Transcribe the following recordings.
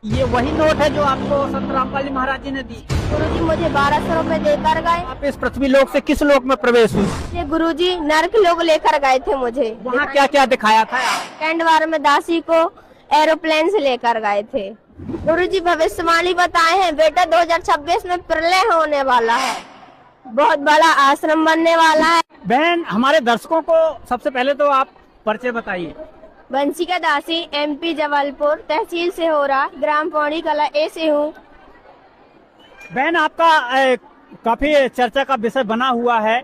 ये वही नोट है जो आपको संत रामपाल जी महाराज जी ने दी। गुरुजी मुझे 1200 रुपए देकर गए। आप इस पृथ्वी लोक से किस लोक में प्रवेश हुई? ये गुरुजी नरक लोग लेकर गए थे मुझे। वहाँ क्या क्या दिखाया था? कैंडवार में दासी को एरोप्लेन से लेकर गए थे। गुरुजी भविष्यवाणी बताए हैं, बेटा 2026 में प्रलय होने वाला है, बहुत बड़ा आश्रम बनने वाला है। बहन, हमारे दर्शकों को सबसे पहले तो आप परिचय बताइए। वंशिका दासी, MP जबलपुर, तहसील सिहोरा, ग्राम पौड़ी कला ए से हूँ। बहन, आपका काफी चर्चा का विषय बना हुआ है,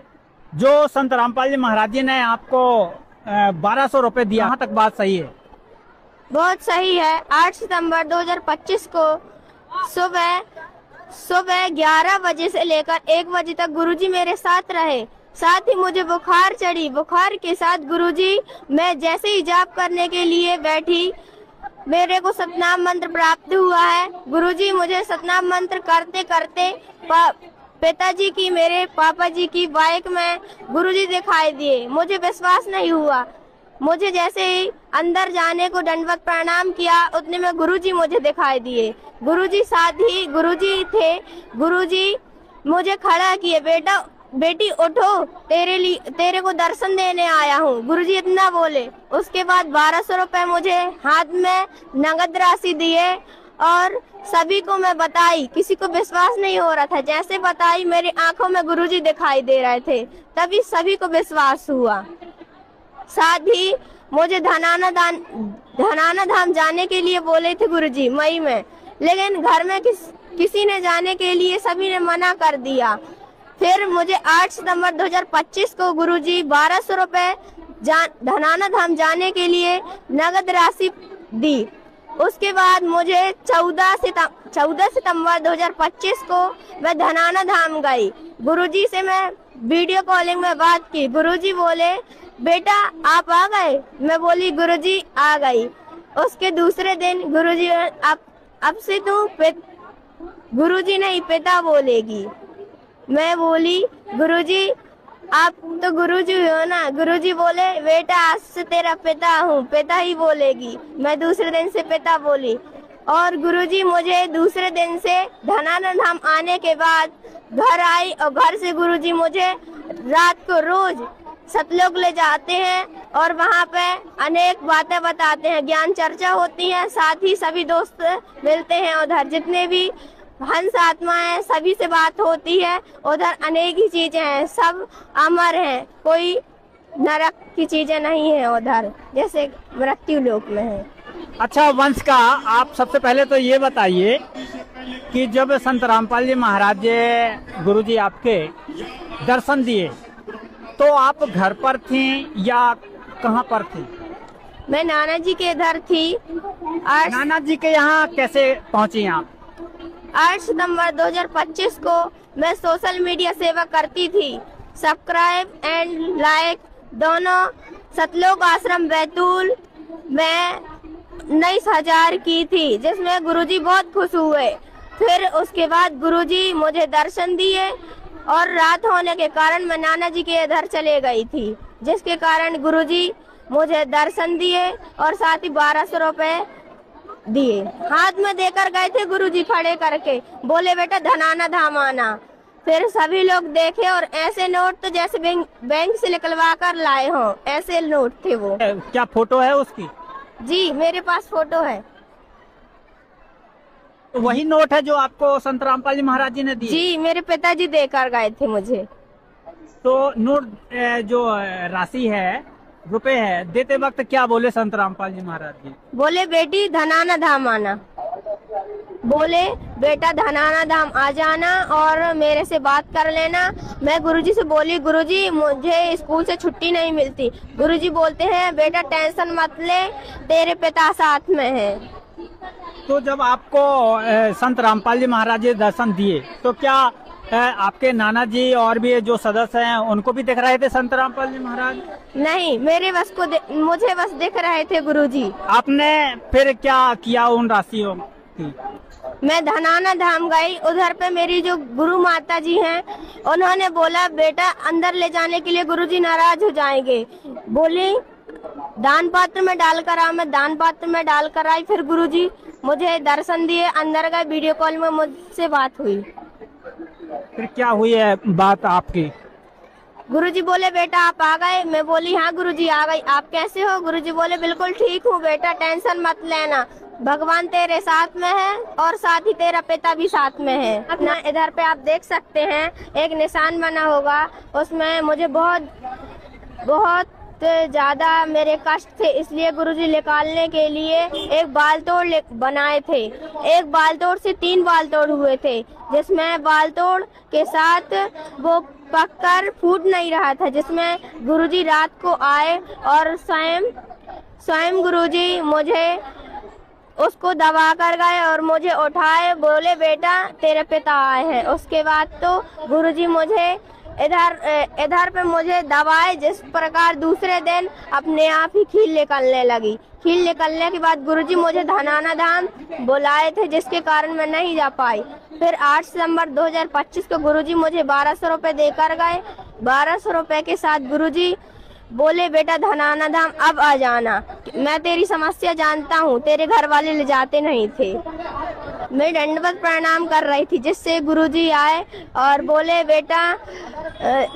जो संत रामपाल जी महाराज जी ने आपको 1200 रुपए दिया। यहाँ तक बात सही है? बहुत सही है। 8 सितंबर 2025 को सुबह 11 बजे से लेकर 1 बजे तक गुरुजी मेरे साथ रहे। साथ ही मुझे बुखार चढ़ी। बुखार के साथ गुरुजी, मैं जैसे ही जाप करने के लिए बैठी, मेरे को सतनाम मंत्र प्राप्त हुआ है। गुरुजी मुझे सतनाम मंत्र करते करते पिताजी की, मेरे पापा जी की बाइक में गुरुजी दिखाई दिए। मुझे विश्वास नहीं हुआ। मुझे जैसे ही अंदर जाने को दंडवत प्रणाम किया, उतने में गुरुजी मुझे दिखाई दिए। गुरुजी साथ ही गुरुजी थे। गुरुजी मुझे खड़ा किए, बेटा बेटी उठो, तेरे को दर्शन देने आया हूँ, गुरुजी इतना बोले। उसके बाद 1200 रुपए मुझे हाथ में नगद राशि दिए और सभी को मैं बताई। किसी को विश्वास नहीं हो रहा था। जैसे बताई, मेरी आंखों में गुरुजी दिखाई दे रहे थे, तभी सभी को विश्वास हुआ। साथ ही मुझे धनाना धाम जाने के लिए बोले थे गुरुजी मई में, लेकिन घर में किसी ने जाने के लिए सभी ने मना कर दिया। फिर मुझे 8 सितंबर 2025 को गुरुजी 1200 रुपए धनाना धाम जाने के लिए नगद राशि दी। उसके बाद मुझे 14 सितंबर 2025 को मैं धनाना धाम गई। गुरुजी से मैं वीडियो कॉलिंग में बात की। गुरुजी बोले, बेटा आप आ गए? मैं बोली, गुरुजी आ गई। उसके दूसरे दिन गुरुजी, अब से तू गुरुजी नहीं पिता बोलेगी। मैं बोली, गुरुजी आप तो गुरुजी हो ना। गुरुजी बोले, बेटा आज से तेरा पिता हूँ, पिता ही बोलेगी। मैं दूसरे दिन से पिता बोली। और गुरुजी मुझे दूसरे दिन से धनाना धाम आने के बाद घर आई, और घर से गुरुजी मुझे रात को रोज सतलोक ले जाते हैं और वहाँ पे अनेक बातें बताते हैं, ज्ञान चर्चा होती है। साथ ही सभी दोस्त मिलते हैं उधर, जितने भी हंस आत्मा है सभी से बात होती है। उधर अनेक ही चीजें हैं, सब अमर हैं, कोई नरक की चीजें नहीं है उधर, जैसे मृत्यु लोक में है। अच्छा वंश का, आप सबसे पहले तो ये बताइए कि जब संत रामपाल जी महाराज जी गुरुजी आपके दर्शन दिए, तो आप घर पर थी या कहाँ पर थी? मैं नाना जी के इधर थी। नाना जी के यहाँ कैसे पहुँची आप? 8 सितंबर 2025 को मैं सोशल मीडिया सेवा करती थी। सब्सक्राइब एंड लाइक दोनों सतलोक आश्रम बैतूल में 19,000 की थी, जिसमें गुरुजी बहुत खुश हुए। फिर उसके बाद गुरुजी मुझे दर्शन दिए और रात होने के कारण मैं नाना जी के इधर चले गई थी, जिसके कारण गुरुजी मुझे दर्शन दिए और साथ ही 1200 रुपए दिए। हाथ में देकर गए थे गुरुजी खड़े करके, बोले बेटा धनाना धाम आना। फिर सभी लोग देखे और ऐसे नोट तो जैसे बैंक से निकलवा कर लाए हो, ऐसे नोट थे वो। क्या फोटो है उसकी? जी मेरे पास फोटो है। तो वही नोट है जो आपको संत रामपाल जी महाराज जी ने दी? जी मेरे पिताजी देकर गए थे मुझे। तो नोट जो राशि है, रुपए है, देते वक्त क्या बोले संत रामपाल जी महाराज जी? बोले बेटी धनाना धाम आना, बोले बेटा धनाना धाम आ जाना और मेरे से बात कर लेना। मैं गुरुजी से बोली, गुरुजी मुझे स्कूल से छुट्टी नहीं मिलती। गुरुजी बोलते हैं, बेटा टेंशन मत ले, तेरे पिता साथ में है। तो जब आपको संत रामपाल जी महाराज जी दर्शन दिए, तो क्या आपके नाना जी और भी जो सदस्य हैं उनको भी दिख रहे थे संत रामपाल जी महाराज? नहीं, मुझे बस दिख रहे थे गुरुजी। आपने फिर क्या किया उन राशियों की? मैं धनाना धाम गई। उधर पे मेरी जो गुरु माता जी हैं, उन्होंने बोला बेटा अंदर ले जाने के लिए गुरुजी नाराज हो जाएंगे। बोली दान पात्र में डालकर आओ। मैं दान पात्र में डालकर आई। फिर गुरुजी मुझे दर्शन दिए, अंदर गए, वीडियो कॉल में मुझसे बात हुई। फिर क्या हुई है बात आपकी? गुरुजी बोले बेटा आप आ गए? मैं बोली हाँ गुरुजी आ गई। आप कैसे हो? गुरुजी बोले बिल्कुल ठीक हूँ बेटा, टेंशन मत लेना, भगवान तेरे साथ में है और साथ ही तेरा पिता भी साथ में है। अपना इधर पे आप देख सकते हैं एक निशान बना होगा, उसमें मुझे बहुत ज्यादा मेरे कष्ट थे, इसलिए गुरुजी निकालने के लिए एक बाल तोड़ बनाए थे। एक बाल तोड़ से 3 बाल तोड़ हुए थे, जिसमें बाल तोड़ के साथ वो पककर फूट नहीं रहा था, जिसमें गुरुजी रात को आए और स्वयं गुरुजी मुझे उसको दबा कर गए और मुझे उठाए, बोले बेटा तेरे पिता आए हैं। उसके बाद तो गुरुजी मुझे इधर पे मुझे दबाए, जिस प्रकार दूसरे दिन अपने आप ही खील निकलने लगी। खील निकलने के बाद गुरुजी मुझे धनाना धाम बुलाए थे, जिसके कारण मैं नहीं जा पाई। फिर 8 सितंबर 2025 को गुरुजी मुझे 1200 रुपए देकर गए। 1200 रुपए के साथ गुरुजी बोले बेटा धनाना धाम अब आ जाना, मैं तेरी समस्या जानता हूँ, तेरे घर वाले ले जाते नहीं थे। मैं दंडवत प्रणाम कर रही थी, जिससे गुरुजी आए और बोले बेटा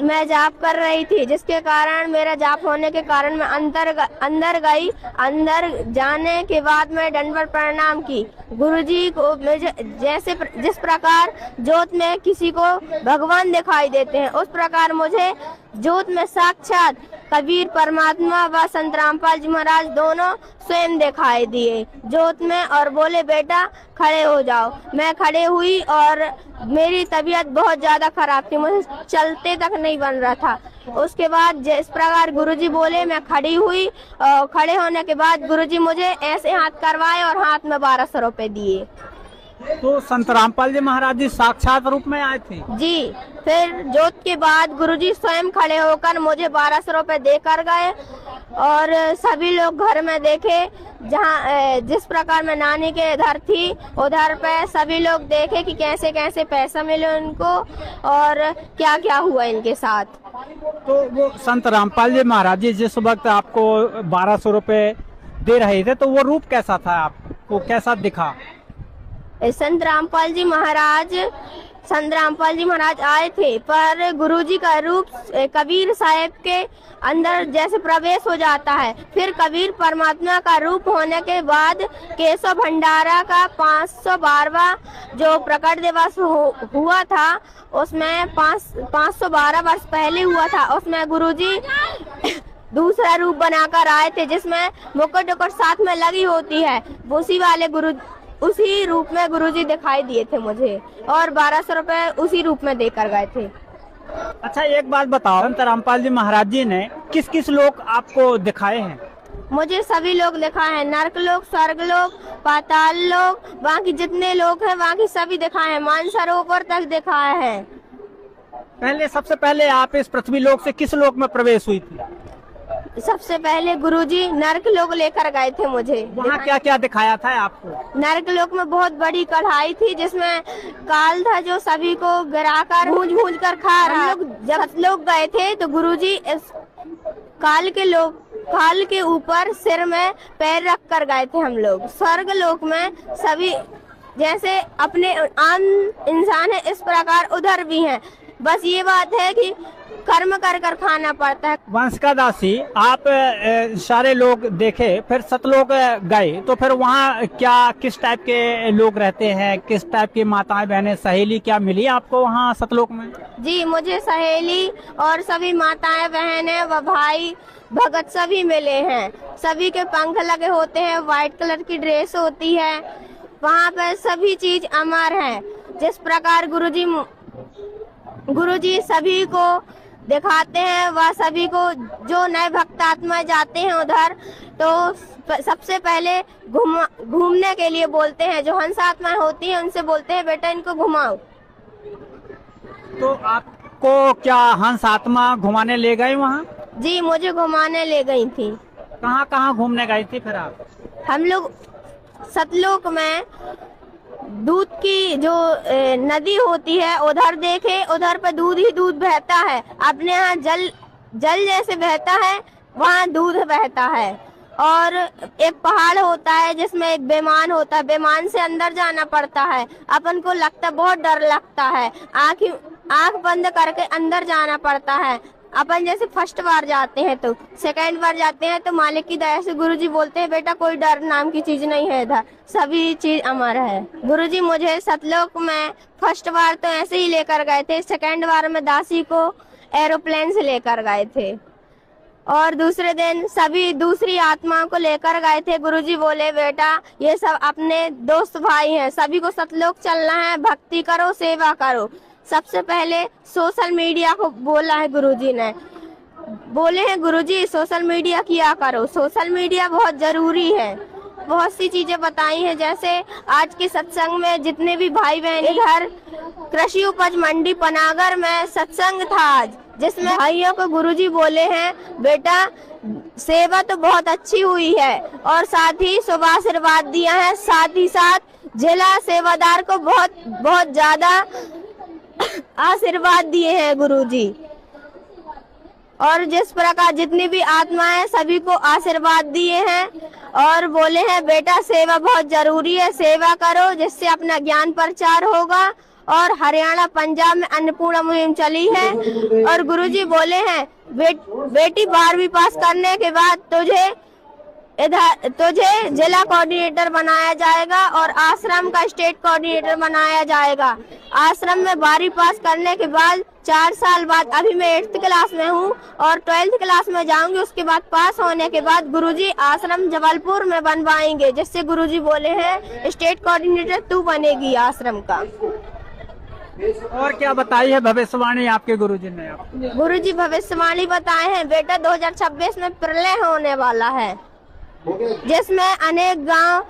मैं जाप कर रही थी, जिसके कारण मेरा जाप होने के कारण मैं अंदर गई। अंदर जाने के बाद मैं दंडवत प्रणाम की। गुरुजी को जिस प्रकार ज्योत में किसी को भगवान दिखाई देते हैं, उस प्रकार मुझे ज्योत में साक्षात कबीर परमात्मा व संत रामपाल जी महाराज दोनों स्वयं दिखाई दिए ज्योत में, और बोले बेटा खड़े हो जाओ। मैं खड़े हुई और मेरी तबीयत बहुत ज्यादा खराब थी, मुझे चलते तक नहीं बन रहा था। उसके बाद जिस प्रकार गुरुजी बोले मैं खड़ी हुई, और खड़े होने के बाद गुरुजी मुझे ऐसे हाथ करवाए और हाथ में 1200 रुपए दिए। तो संत रामपाल जी महाराज जी साक्षात रूप में आए थे? जी। फिर ज्योत के बाद गुरुजी स्वयं खड़े होकर मुझे 1200 रुपए देकर गए, और सभी लोग घर में देखे, जहाँ जिस प्रकार मैं नानी के इधर थी उधर पे सभी लोग देखे कि कैसे कैसे पैसा मिले उनको और क्या क्या हुआ इनके साथ। तो वो संत रामपाल जी महाराज जी जिस वक्त आपको 1200 रुपए दे रहे थे, तो वो रूप कैसा था, आपको कैसा दिखा? संत रामपाल जी महाराज आए थे, पर गुरुजी का रूप कबीर साहब के अंदर जैसे प्रवेश हो जाता है। फिर कबीर परमात्मा का रूप होने के बाद केशव भंडारा का 512वां जो प्रकट दिवस हुआ था, उसमें 512 वर्ष पहले हुआ था, उसमें गुरुजी दूसरा रूप बनाकर आए थे, जिसमें मुकुट साथ में लगी होती है। उसी रूप में गुरुजी दिखाई दिए थे मुझे, और 1200 रुपए उसी रूप में देकर गए थे। अच्छा एक बात बताओ, संत रामपाल जी महाराज जी ने किस किस लोग आपको दिखाए हैं? मुझे सभी लोग दिखाए हैं, नरक लोक, स्वर्ग लोक, पाताल लोक, वहाँ की जितने लोग हैं वहाँ की सभी दिखाए हैं, मानसरोवर तक दिखाए हैं। सबसे पहले आप इस पृथ्वी लोक से किस लोक में प्रवेश हुई थी? सबसे पहले गुरुजी नरक लोक लेकर गए थे मुझे। वहाँ क्या क्या दिखाया था आपको? नरक लोक में बहुत बड़ी कढ़ाई थी, जिसमें काल था जो सभी को गिराकर भूंज कर खा रहा। जब लोग गए थे तो गुरुजी इस काल के ऊपर सिर में पैर रख कर गए थे हम लोग। स्वर्ग लोक में सभी जैसे अपने आम इंसान है, इस प्रकार उधर भी हैं। बस ये बात है कि कर्म कर खाना पड़ता है। वंशिका दासी, आप सारे लोग देखे, फिर सतलोक गए, तो फिर वहाँ क्या किस टाइप के लोग रहते हैं, किस टाइप की माताएं बहनें, सहेली क्या मिली आपको वहाँ सतलोक में? जी, मुझे सहेली और सभी माताएं बहनें व भाई भगत सभी मिले हैं। सभी के पंख लगे होते हैं, व्हाइट कलर की ड्रेस होती है, वहाँ पर सभी चीज अमर है। जिस प्रकार गुरुजी सभी को दिखाते हैं, वह सभी को जो नए भक्त आत्मा जाते हैं उधर, तो सबसे पहले घूमने के लिए बोलते हैं। जो हंस आत्माएं होती हैं उनसे बोलते हैं बेटा इनको घुमाओ। तो आपको क्या हंस आत्मा घुमाने ले गए वहाँ? जी, मुझे घुमाने ले गई थी। कहाँ कहाँ घूमने गई थी फिर आप? हम लोग सतलोक में दूध की जो नदी होती है उधर देखे, उधर पर दूध ही दूध बहता है। अपने यहाँ जल जैसे बहता है, वहाँ दूध बहता है। और एक पहाड़ होता है जिसमें एक विमान होता है, विमान से अंदर जाना पड़ता है। अपन को लगता बहुत डर लगता है, आंख बंद करके अंदर जाना पड़ता है। अपन जैसे फर्स्ट बार जाते हैं तो सेकंड बार जाते हैं तो मालिक की दया से गुरुजी बोलते हैं बेटा कोई डर नाम की चीज नहीं है, इधर सभी चीज अमर है। गुरुजी मुझे सतलोक में फर्स्ट बार तो ऐसे ही लेकर गए थे, सेकंड बार में दासी को एरोप्लेन से लेकर गए थे और दूसरे दिन सभी दूसरी आत्माओं को लेकर गए थे। गुरुजी बोले बेटा ये सब अपने दोस्त भाई हैं, सभी को सतलोक चलना है, भक्ति करो, सेवा करो। सबसे पहले सोशल मीडिया को बोला है गुरुजी ने, बोले हैं गुरुजी सोशल मीडिया किया करो, सोशल मीडिया बहुत जरूरी है। बहुत सी चीजें बताई हैं, जैसे आज के सत्संग में जितने भी भाई बहन, इधर कृषि उपज मंडी पनागर में सत्संग था आज, जिसमें भाइयों को गुरुजी बोले हैं बेटा सेवा तो बहुत अच्छी हुई है और साथ ही शुभ आशीर्वाद दिया है, साथ ही साथ जिला सेवादार को बहुत बहुत ज्यादा आशीर्वाद दिए हैं गुरुजी। और जिस प्रकार जितनी भी आत्माएं सभी को आशीर्वाद दिए हैं और बोले हैं बेटा सेवा बहुत जरूरी है, सेवा करो जिससे अपना ज्ञान प्रचार होगा। और हरियाणा पंजाब में अन्नपूर्णा मुहिम चली है और गुरुजी बोले हैं बेटी 12वीं पास करने के बाद तुझे जिला कोऑर्डिनेटर बनाया जाएगा और आश्रम का स्टेट कोऑर्डिनेटर बनाया जाएगा। आश्रम में 12वीं पास करने के बाद 4 साल बाद, अभी मैं 8th क्लास में हूँ और 12th क्लास में जाऊंगी, उसके बाद पास होने के बाद गुरुजी आश्रम जबलपुर में बनवाएंगे, जिससे गुरुजी बोले हैं स्टेट कोऑर्डिनेटर तू बनेगी आश्रम का। और क्या बताई है भविष्यवाणी आपके गुरुजी ने? गुरुजी भविष्यवाणी बताए हैं बेटा 2026 में प्रलय होने वाला है, जिसमें अनेक गांव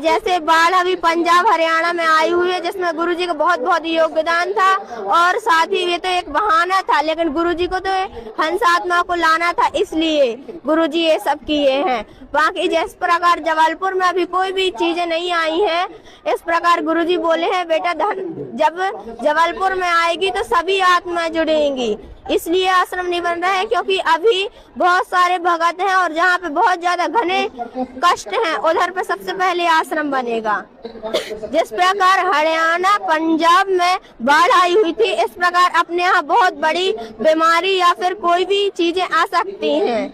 जैसे बाढ़ अभी पंजाब हरियाणा में आई हुई है, जिसमें गुरुजी का बहुत बहुत योगदान था। और साथ ही ये तो एक बहाना था, लेकिन गुरुजी को तो हंस आत्मा को लाना था, इसलिए गुरुजी ये सब किए हैं। बाकी जिस प्रकार जबलपुर में अभी कोई भी चीजें नहीं आई हैं, इस प्रकार गुरुजी बोले हैं बेटा जब जबलपुर में आएगी तो सभी आत्माएं जुड़ेंगी, इसलिए आश्रम नहीं बन रहा है क्योंकि अभी बहुत सारे भगत हैं और जहाँ पे बहुत ज्यादा घने कष्ट हैं उधर पे सबसे पहले आश्रम बनेगा। जिस प्रकार हरियाणा पंजाब में बाढ़ आई हुई थी, इस प्रकार अपने यहाँ बहुत बड़ी बीमारी या फिर कोई भी चीजें आ सकती हैं।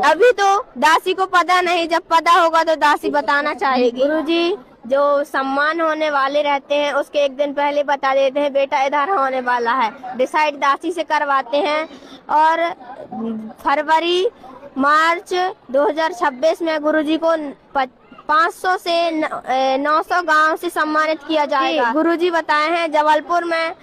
अभी तो दासी को पता नहीं, जब पता होगा तो दासी बताना चाहेगी। गुरुजी जो सम्मान होने वाले रहते हैं उसके एक दिन पहले बता देते हैं बेटा इधर होने वाला है, डिसाइड दासी से करवाते हैं। और फरवरी मार्च 2026 में गुरुजी को 500 से 900 गांव से सम्मानित किया जाएगा। गुरुजी बताए हैं जबलपुर में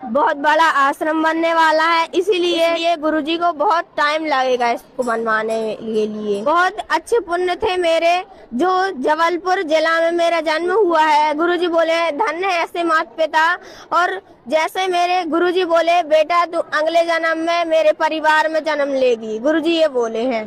बहुत बड़ा आश्रम बनने वाला है, इसीलिए ये गुरुजी को बहुत टाइम लगेगा इसको बनवाने के लिए। बहुत अच्छे पुण्य थे मेरे जो जबलपुर जिला में मेरा जन्म हुआ है। गुरुजी बोले धन्य है ऐसे माता पिता, और जैसे मेरे गुरुजी बोले बेटा तू अगले जन्म में मेरे परिवार में जन्म लेगी, गुरुजी ये बोले हैं।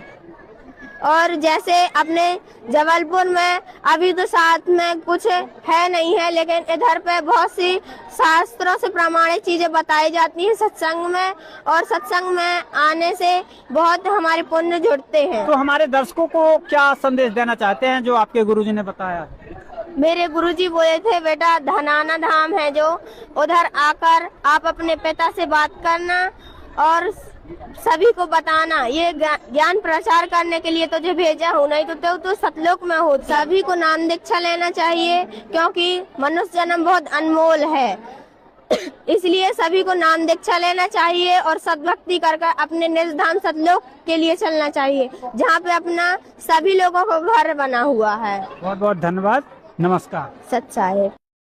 और जैसे अपने जबलपुर में अभी तो साथ में कुछ है नहीं है, लेकिन इधर पे बहुत सी शास्त्रों से प्रमाणित चीजें बताई जाती हैं सत्संग में, और सत्संग में आने से बहुत हमारे पुण्य जुड़ते हैं। तो हमारे दर्शकों को क्या संदेश देना चाहते हैं जो आपके गुरुजी ने बताया? मेरे गुरुजी बोले थे बेटा धनाना धाम है जो, उधर आकर आप अपने पिता से बात करना और सभी को बताना, ये ज्ञान प्रचार करने के लिए तुझे भेजा हूँ, नहीं तो सतलोक में हो। सभी को नाम दीक्षा लेना चाहिए क्योंकि मनुष्य जन्म बहुत अनमोल है, इसलिए सभी को नाम दीक्षा लेना चाहिए और सद्भक्ति कर अपने निज धाम सतलोक के लिए चलना चाहिए, जहाँ पे अपना सभी लोगों को घर बना हुआ है। बहुत बहुत धन्यवाद, नमस्कार। सत साहेब।